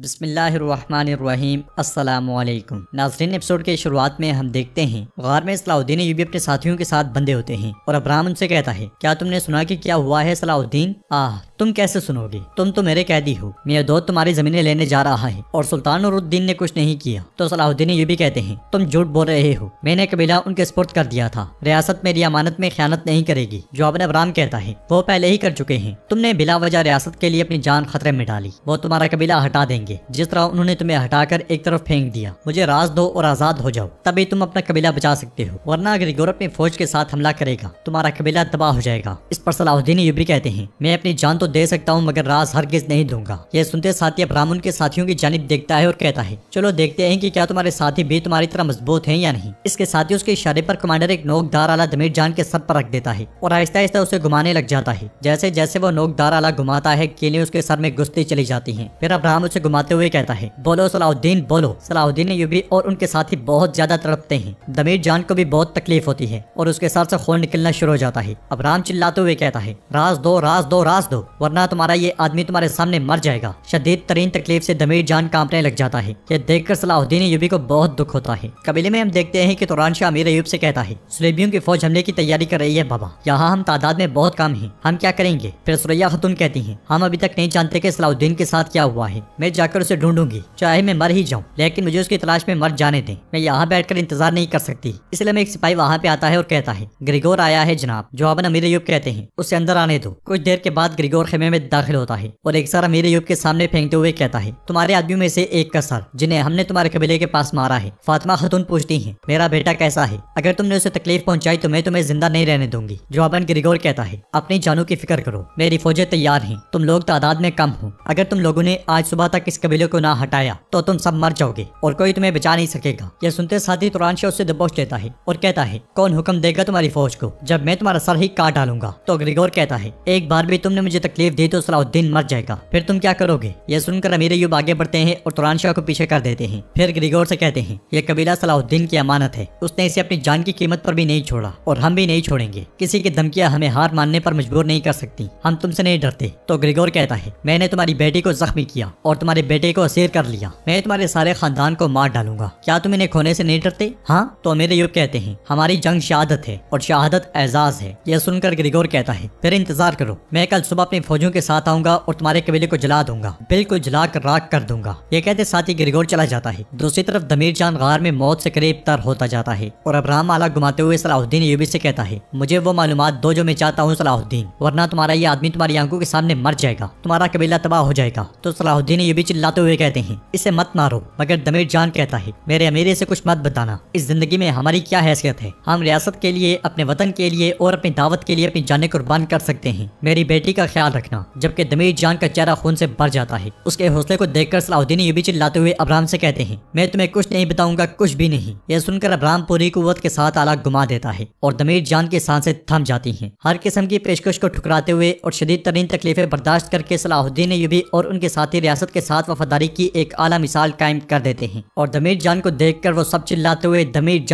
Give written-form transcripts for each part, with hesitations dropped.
बिस्मिल्लाहिर्रहमानिर्रहीम अस्सलामुअलैकुम। नाज़रीन, एपिसोड के शुरुआत में हम देखते हैं गार में सलाहुद्दीन अय्यूबी अपने साथियों के साथ बंधे होते हैं और अब्राहम उनसे कहता है, क्या तुमने सुना कि क्या हुआ है सलाहुद्दीन? तुम कैसे सुनोगे, तुम तो मेरे कैदी हो। मेरा दोस्त तुम्हारी जमीनें लेने जा रहा है और सुल्तान नूरुद्दीन ने कुछ नहीं किया। तो सलाहुद्दीन अय्यूबी कहते हैं, तुम झूठ बोल रहे हो, मैंने कबीला उनके सुपुर्द कर दिया था, रियासत मेरी अमानत में खयानत नहीं करेगी। जो अपने अब्राहम कहता है वो पहले ही कर चुके हैं। तुमने बिला वजह रियासत के लिए अपनी जान खतरे में डाली, वो तुम्हारा कबीला हटा देंगे जिस तरह उन्होंने तुम्हें हटाकर एक तरफ फेंक दिया। मुझे राज दो और आजाद हो जाओ, तभी तुम अपना कबीला बचा सकते हो, वरना ग्रिगोर अपनी फौज के साथ हमला करेगा, तुम्हारा कबीला तबाह हो जाएगा। इस पर सलाहुद्दीन अय्यूबी कहते हैं, मैं अपनी जान तो दे सकता हूँ मगर राज हरगिज नहीं दूंगा। यह सुनते साथी अब्राहम उनके साथियों की जानिब देखता है और कहता है, चलो देखते हैं कि क्या तुम्हारे साथी भी तुम्हारी तरह मजबूत हैं या नहीं। इसके साथ ही उसके इशारे पर कमांडर एक नोकदार आला दमीर जान के सर पर रख देता है और आहिस्ता आहिस्ता उसे घुमाने लग जाता है। जैसे जैसे वो नोकदार आला घुमाता है, कीलें उसके सर में घुसती चली जाती हैं। फिर अब्राहम उसे घुमाते हुए कहता है, बोलो सलाहुद्दीन बोलो। सलाहुद्दीन अय्यूबी और उनके साथी बहुत ज्यादा तड़पते हैं। दमीर जान को भी बहुत तकलीफ होती है और उसके सर से खून निकलना शुरू हो जाता है। अब्राहम चिल्लाते हुए कहता है, राज दो राज दो राज दो, वरना तुम्हारा ये आदमी तुम्हारे सामने मर जाएगा। शदीद तरीन तकलीफ से दमीर जान कांपने लग जाता है। यह देखकर सलाहुद्दीन अय्यूबी को बहुत दुख होता है। कबीले में हम देखते हैं कि तुरान शाह अमीर अय्यूब से कहता है, सुलेबियों की फौज हमले की तैयारी कर रही है बाबा, यहाँ हम तादाद में बहुत कम हैं, हम क्या करेंगे? फिर सुरैया खातून कहती हैं, हम अभी तक नहीं जानते कि सलाहुद्दीन के साथ क्या हुआ है। मैं जाकर उसे ढूंढूंगी, चाहे मैं मर ही जाऊं, लेकिन मुझे उसकी तलाश में मर जाने दें। मैं यहाँ बैठकर इंतजार नहीं कर सकती। इसलिए मैं एक सिपाही वहाँ पे आता है और कहता है, ग्रिगोर आया है जनाब। जवाबन अमीर अय्यूब कहते हैं, उसे अंदर आने दो। कुछ देर के बाद ग्रिगोर खेमे में दाखिल होता है और एक सर अमीर अय्यूब के सामने फेंकते हुए कहता है, तुम्हारे आदमियों में से एक का सर जिन्हें हमने तुम्हारे कबीले के पास मारा है। फातिमा खातून पूछती है, मेरा बेटा कैसा है? अगर तुमने उसे तकलीफ पहुंचाई तो मैं तुम्हें जिंदा नहीं रहने दूंगी। जवाबन ग्रिगोर कहता है, अपनी जानों की फिक्र करो, मेरी फौजें तैयार हैं, तुम लोग तादाद में कम हो। अगर तुम लोगों ने आज सुबह तक इस कबीले को ना हटाया तो तुम सब मर जाओगे और कोई तुम्हें बचा नहीं सकेगा। यह सुनते साथ ही तुरान शाह उससे दबोच लेता है और कहता है, कौन हुक्म देगा तुम्हारी फौज को जब मैं तुम्हारा सर ही काट डालूंगा? तो ग्रिगोर कहता है, एक बार भी तुमने मुझे तकलीफ दी तो सलाहुद्दीन मर जाएगा, फिर तुम क्या करोगे? यह सुनकर अमीर अय्यूब आगे बढ़ते हैं और तुरान शाह को पीछे कर देते हैं। फिर ग्रिगोर से कहते हैं, यह कबीला सलाहुद्दीन की अमानत है, उसने इसे अपनी जान की कीमत पर भी नहीं छोड़ा और हम भी नहीं छोड़ेंगे। किसी की धमकियां हमें हार मानने पर मजबूर नहीं कर सकती, हम तुमसे नहीं डरते। तो ग्रिगोर कहता है, मैंने तुम्हारी बेटी को जख्मी किया और तुम्हारे बेटे को असीर कर लिया, मैं तुम्हारे सारे खानदान को मार डालूंगा, क्या तुम इन्हें खोने से नहीं डरते? हाँ। तो अमीर अय्यूब कहते हैं, हमारी जंग शहादत है और शहादत एजाज है। यह सुनकर ग्रिगोर कहता है, फिर इंतजार करो, मैं कल सुबह अपनी फौजों के साथ आऊंगा और तुम्हारे कबीले को जला दूंगा, बिल्कुल जला कर राख कर दूंगा। ये कहते साथ ही ग्रिगोर चला जाता है। दूसरी तरफ दमीर जान गार में मौत से करीब तर होता जाता है और अब्राहम आला घुमाते हुए सलाहुद्दीन अय्यूबी से कहता है, मुझे वो मालूमात दो जो मैं चाहता हूँ सलाहुद्दीन, वरना तुम्हारा ये आदमी तुम्हारी आंखों के सामने मर जाएगा, तुम्हारा कबीला तबाह हो जाएगा। तो सलाहुद्दीन अय्यूबी चिल्लाते हुए कहते हैं, इसे मत मारो। मगर दमीर जान कहता है, मेरे अमीरे से कुछ मत बताना, इस जिंदगी में हमारी क्या हैसियत है? हम रियासत के लिए, अपने वतन के लिए और अपनी दावत के लिए अपनी जानें कुर्बान कर सकते हैं, मेरी बेटी का ख्याल रखना। जबकि दमीर जान का चेहरा खून से भर जाता है। उसके हौसले को देखकर सलाहुद्दीन अय्यूबी चिल्लाते हुए अब्राहम से कहते हैं, मैं तुम्हें कुछ नहीं बताऊंगा, कुछ भी नहीं। यह सुनकर अब्राहम पूरी कुव्वत के साथ आला घुमा देता है और दमीर जान की सांसें थम जाती हैं। हर किस्म की पेशकश को ठुकराते हुए और शदीद तरीन तकलीफें बर्दाश्त करके सलाहुद्दीन अय्यूबी और उनके साथी रियासत के साथ वफादारी की एक आला मिसाल कायम कर देते हैं और दमीर जान को देखकर वो सब चिल्लाते हुए दमीर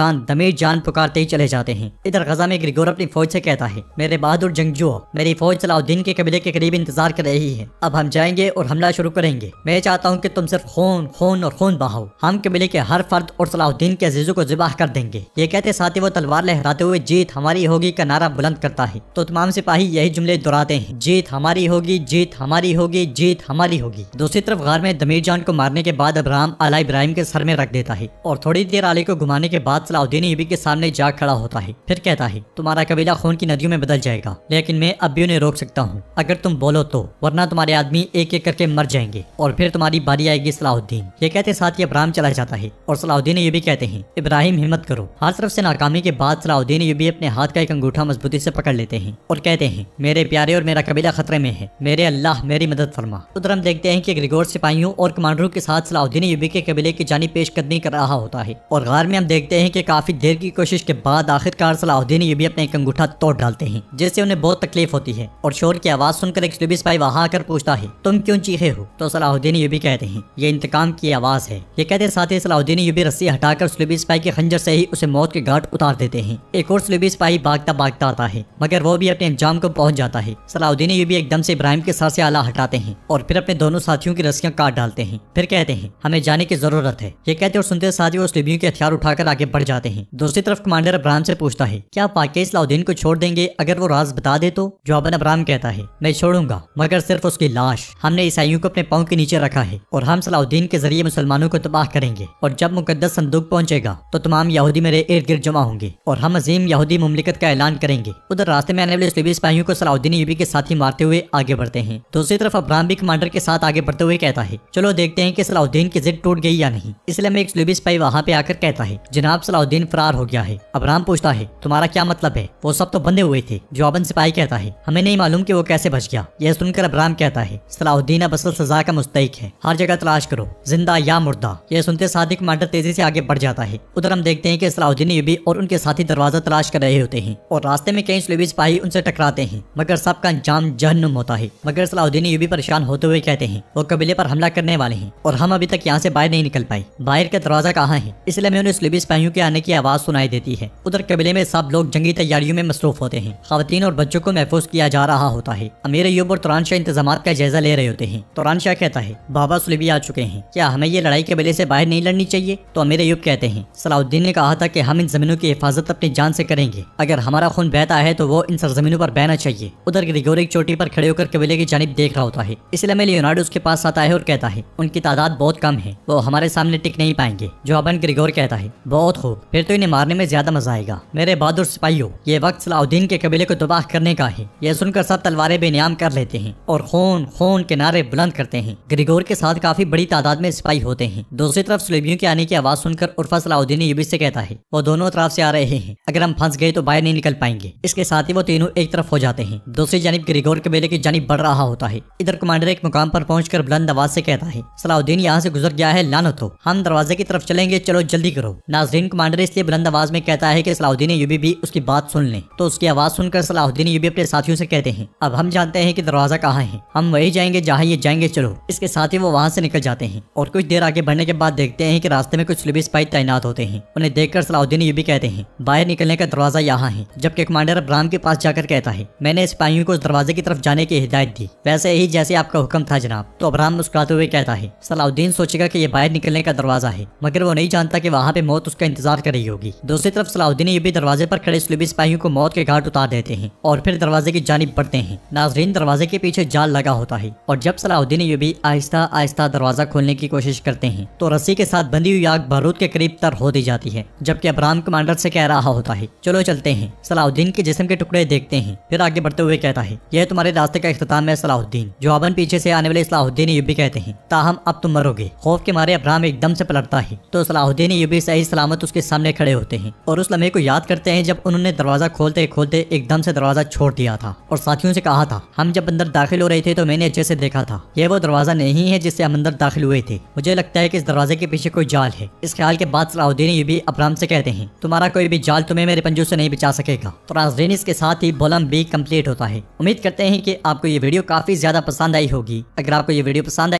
जान पुकारते ही चले जाते हैं। इधर गजा में ग्रिगोर अपनी फौज से कहता है, मेरे बहादुर जंगजुओं, मेरी फौज सलाहुद्दीन के कबीले के करीब इंतजार कर रही है, अब हम जाएंगे और हमला शुरू करेंगे। मैं चाहता हूँ कि तुम सिर्फ खून खून और खून बहाओ, हम कबीले के हर फर्द और सलाहुद्दीन के अजीजों को ज़िबाह कर देंगे। ये कहते साथ ही वो तलवार लहराते हुए जीत हमारी होगी का नारा बुलंद करता है। तो तमाम सिपाही यही जुमले दोहराते हैं, जीत हमारी होगी, जीत हमारी होगी, जीत हमारी होगी। दूसरी तरफ गार में दमीर जान को मारने के बाद अब्राहम आला इब्राहिम के सर में रख देता है और थोड़ी देर आले को घुमाने के बाद सलाहुद्दीन अय्यूबी के सामने जा खड़ा होता है। फिर कहता है, तुम्हारा कबीला खून की नदियों में बदल जाएगा, लेकिन मैं अब भी उन्हें रोक सकता हूँ अगर तुम बोलो तो, वरना तुम्हारे आदमी एक एक करके मर जाएंगे और फिर तुम्हारी बारी आएगी सलाहुद्दीन। ये कहते साथ ही अब्राहम चला जाता है और सलाहुद्दीन अय्यूबी कहते हैं, इब्राहिम हिम्मत करो। हर तरफ से नाकामी के बाद सलाहुद्दीन अय्यूबी अपने हाथ का एक अंगूठा मजबूती से पकड़ लेते हैं और कहते हैं, मेरे प्यारे और मेरा कबीला खतरे में है, मेरे अल्लाह मेरी मदद फरमा। उधर हम देखते हैं कि ग्रिगोर सिपाहियों और कमांडरों के साथ सलाहुद्दीन अय्यूबी के कबीले की जानी पेशकदमी कर रहा होता है और गार में हम देखते हैं कि काफी देर की कोशिश के बाद आखिरकार सलाहुद्दीन अय्यूबी अपना एक अंगूठा तोड़ डालते हैं, जिससे उन्हें बहुत तकलीफ होती है और शोर की आवाज सुनकर एक स्लूबी स्पाई वहां आकर पूछता है तुम क्यों चीखे हो? तो सलाहुद्दीन यूबी कहते हैं ये इंतकाम की आवाज है। ये कहते साथ ही सलाहुद्दीन यूबी रस्सी हटाकर स्लूबी स्पाई के खंजर से ही उसे मौत के घाट उतार देते हैं। एक और स्लूबी स्पाई भागता भागता आता है मगर वो भी अपने अंजाम को पहुंच जाता है। सलाहुद्दीन यूबी एकदम से इब्राहिम के सर से आला हटाते हैं और फिर अपने दोनों साथियों की रस्सियां काट डालते हैं। फिर कहते हैं हमें जाने की जरूरत है। ये कहते और सुनते साथ ही वो स्लूबियों के हथियार उठाकर आगे बढ़ जाते हैं। दूसरी तरफ कमांडर अब्राहम से पूछता है क्या आप वाकई सलाहुद्दीन को छोड़ देंगे अगर वो राज बता दे? तो जवाबन अब्राहम कहता है मैं छोड़ूंगा मगर सिर्फ उसकी लाश। हमने ईसाइयों को अपने पांव के नीचे रखा है और हम सलाहुद्दीन के जरिए मुसलमानों को तबाह करेंगे और जब मुकद्दस संदूक पहुंचेगा तो तमाम यहूदी मेरे इर्द गिर्द जमा होंगे और हम अजीम यहूदी मुमलिकत का ऐलान करेंगे। उधर रास्ते में आने वाले स्लूबी सिपाहियों को सलाहुद्दीन यूबी के साथ ही मारते हुए आगे बढ़ते हैं। दूसरी तरफ अब्राहम भी कमांडर के साथ आगे बढ़ते हुए कहता है चलो देखते हैं कि सलाहुद्दीन की जिद टूट गई या नहीं। इसलिए में एक स्लूबी सिपाही वहाँ पे आकर कहता है जनाब सलाहुद्दीन फरार हो गया है। अब्राहम पूछता है तुम्हारा क्या मतलब है? वो सब तो बंधे हुए थे। जवाबन सिपाही कहता है हमें नहीं मालूम कि वो कैसे बच गया। यह सुनकर अब्राहम कहता है सलाहुद्दीन अब असल सजा का मुस्तहिक है, हर जगह तलाश करो जिंदा या मुर्दा। यह सुनते साथ ही कमांडर तेजी से आगे बढ़ जाता है। उधर हम देखते हैं कि सलाहुद्दीन यूबी और उनके साथी दरवाजा तलाश कर रहे होते हैं और रास्ते में कई स्लूबी सिपाही उनसे टकराते हैं मगर सबका अंजाम जहन्नुम होता है। मगर सलाहुद्दीन यूबी परेशान होते हुए कहते हैं वो कबीले पर हमला करने वाले हैं और हम अभी तक यहाँ से बाहर नहीं निकल पाए। बाहर का दरवाजा कहाँ है? इसलिए मैं उन्हें स्लूबी सिपाहियों के आने की आवाज सुनाई देती है। उधर कबीले में सब लोग जंगी तैयारियों में मसरूफ होते हैं। खवातीन और बच्चों को महफूज किया जा रहा होता है। अमीर अय्यूब और तुरान शाह इंतजाम का जायजा ले रहे होते हैं। तुरान शाह कहता है बाबा सुलेबी आ चुके हैं, क्या हमें ये लड़ाई कबीले से बाहर नहीं लड़नी चाहिए? तो अमीर अय्यूब कहते हैं सलाहुद्दीन ने कहा था कि हम इन जमीनों की हिफाजत अपनी जान से करेंगे, अगर हमारा खून बहता है तो वो इन सरजमीनों पर बहना चाहिए। उधर ग्रिगोर एक चोटी पर खड़े होकर कबीले की जानिब देख रहा होता है। इसलिए में लियोनार्डो उसके पास आता है और कहता है उनकी तादाद बहुत कम है, वो हमारे सामने टिक नहीं पाएंगे। जवाबन ग्रिगोर कहता है बहुत खूब, फिर तो इन्हें मारने में ज्यादा मजा आएगा। मेरे बहादुर सिपाहियों ये वक्त सलाहुद्दीन के कबीले को तबाह करने का है। यह सुनकर सब तलवारें बेनियाम कर लेते हैं और खून खून के नारे बुलंद करते हैं। ग्रिगोर के साथ काफी बड़ी तादाद में सिपाही होते हैं। दूसरी तरफ सुलेबियों के आने की आवाज सुनकर उर्फा सलाहुद्दीन यूबी से कहता है वो दोनों तरफ से आ रहे हैं, अगर हम फंस गए तो बाहर नहीं निकल पाएंगे। इसके साथ ही वो तीनों एक तरफ हो जाते हैं। दूसरी जानिब ग्रिगोर कबीले की जानिब बढ़ रहा होता है। इधर कमांडर एक मुकाम पर पहुंचकर बुलंद आवाज से कहता है सलाहुद्दीन यहाँ से गुजर गया है, लानत हो, हम दरवाजे की तरफ चलेंगे, चलो जल्दी करो। नाजरीन कमांडर इसलिए बुलंद आवाज में कहता है कि सलाहुद्दीन यूबी भी उसकी बात सुन लें। तो उसकी आवाज सुनकर सलाहुद्दीन यूबी अपने साथियों से कहते हैं अब हम जानते हैं कि दरवाजा कहाँ है, हम वही जाएंगे जहाँ ये जाएंगे, चलो। इसके साथ ही वो वहाँ से निकल जाते हैं और कुछ देर आगे बढ़ने के बाद देखते हैं कि रास्ते में कुछ सुलेबी सिपाही तैनात होते हैं। उन्हें देखकर सलाहुद्दीन यूबी कहते हैं बाहर निकलने का दरवाजा यहाँ है। जबकि कमांडर अब्राहम के पास जाकर कहता है मैंने सिपाहियों को उस दरवाजे की तरफ जाने की हिदायत दी, वैसे ही जैसे आपका हुक्म था जनाब। तो अब्राहम मुस्कुराते हुए कहता है सलाहुद्दीन सोचेगा कि ये बाहर निकलने का दरवाजा है, मगर वो नहीं जानता कि वहाँ पे मौत उसका इंतजार कर रही होगी। दूसरी तरफ सलाहुद्दीन यूबी दरवाजे पर खड़े सुलेबी सिपाहियों को मौत के घाट उतार देते हैं और फिर दरवाजे की जानिब बढ़ते हैं। नाजरीन दरवाजे के पीछे जाल लगा होता है और जब सलाहुद्दीन यूबी आहिस्ता आहिस्ता दरवाजा खोलने की कोशिश करते हैं तो रस्सी के साथ बंधी हुई आग बारूद के करीब तर हो दी जाती है। जबकि अब्राहम कमांडर से कह रहा होता है चलो चलते हैं। सलाहुद्दीन के जिस्म के टुकड़े देखते हैं, फिर आगे बढ़ते हुए कहता है यह तुम्हारे रास्ते का इख्तिताम है सलाहुद्दीन। जवाबन पीछे से आने वाले सलाहुद्दीन यूबी कहते हैं ताहम अब तुम मरोगे। खौफ के मारे अब्राहम एकदम से पलटता है तो सलाहुद्दीन यूबी सही सलामत उसके सामने खड़े होते हैं और उस लम्हे को याद करते हैं जब उन्होंने दरवाजा खोलते खोलते एकदम से दरवाजा छोड़ दिया था और साथियों से कहा था हम जब अंदर दाखिल हो रहे थे तो मैंने अच्छे से देखा था, यह वो दरवाजा नहीं है जिससे हम अंदर दाखिल हुए थे। मुझे लगता है कि इस दरवाजे के पीछे कोई जाल है। इस ख्याल के बाद सलाहुद्दीन यूबी अब्राहम से कहते हैं तुम्हारा कोई भी जाल तुम्हें मेरे पंजों से नहीं बचा सकेगा। तो नाज़रीन इसके साथ ही वॉल्यूम B कंप्लीट होता है। उम्मीद करते हैं कि आपको ये वीडियो काफी ज्यादा पसंद आई होगी। अगर आपको ये वीडियो पसंद